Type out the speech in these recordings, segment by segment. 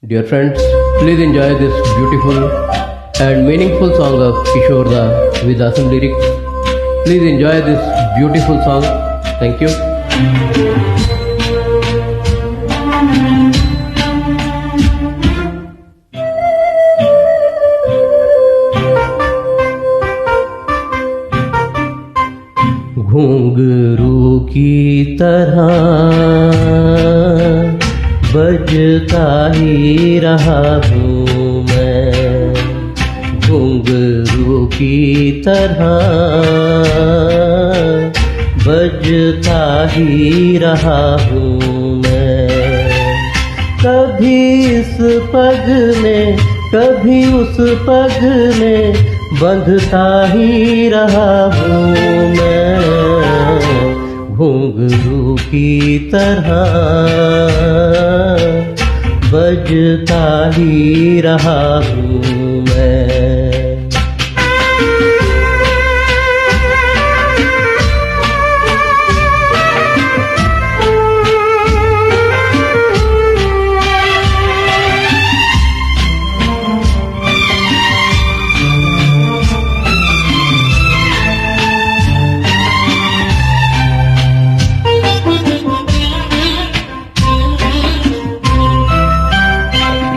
Dear friends, please enjoy this beautiful and meaningful song of Kishore Da with awesome lyrics. Please enjoy this beautiful song. Thank you. घुंघरू की तरह बजता ही रहा हूँ मैं, घुंघरू की तरह बजता ही रहा हूँ मैं। कभी इस पग में कभी उस पग में बंधता ही रहा हूँ मैं, घुंघरू की तरह बजता ही रहा हूँ मैं।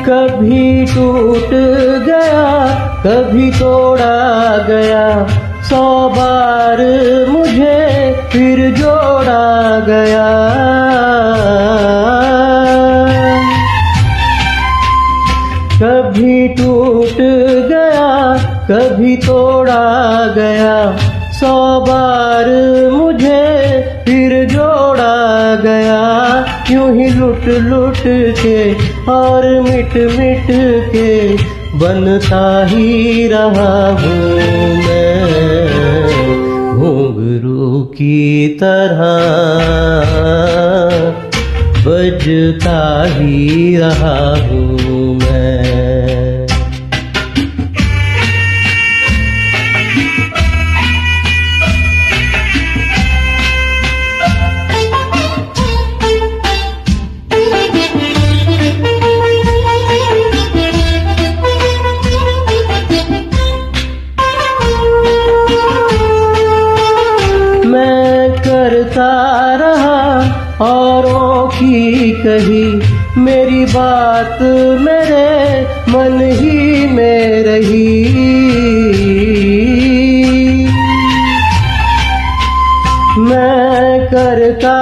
कभी टूट गया कभी तोड़ा गया, 100 बार मुझे फिर जोड़ा गया। कभी टूट गया कभी तोड़ा गया, 100 बार मुझे फिर जोड़ा गया। यूं ही लुट लुट के और मिट मिट के बनता ही रहा हूँ मैं, घुंघरू की तरह बजता ही रहा हूँ मैं। करता रहा औरों की कही, मेरी बात मेरे मन ही में रही। मैं करता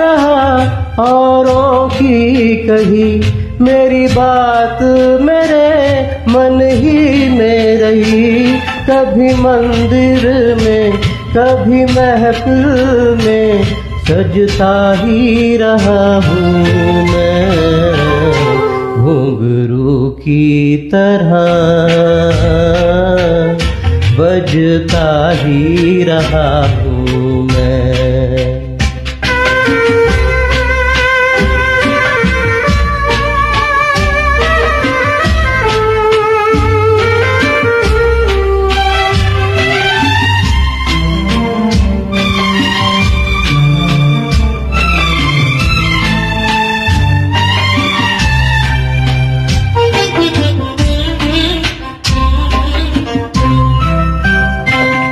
रहा औरों की कही, मेरी बात मेरे मन ही में रही। कभी मंदिर में कभी महफिल में सजता ही रहा हूँ मैं, घुंघरू की तरह बजता ही रहा हूँ मैं।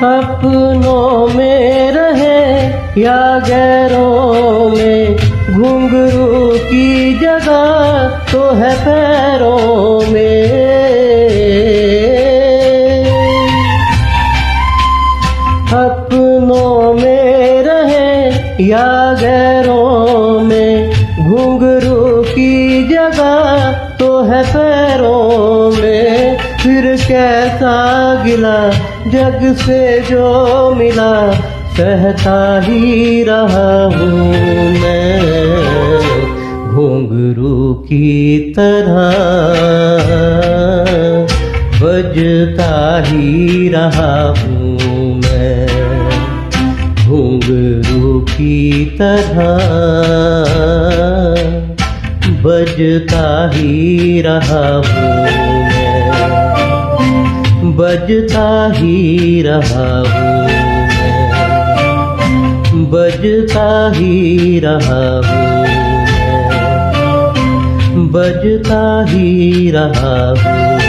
अपनों में रहे या गैरों में, घुंघरू की जगह तो है पैरों में। अपनों में रहे या गैरों में, घुंघरू की जगह तो है पैरों में। फिर कैसा गिला जग से जो मिला, सहता ही रहा हूँ मैं, घुंघरू की तरह बजता ही रहा हूँ मैं, घुंघरू की तरह बजता ही रहा हूँ मैं, बजता ही रहा हूँ मैं, बजता ही रहा हूँ मैं, बजता ही रहा हूँ।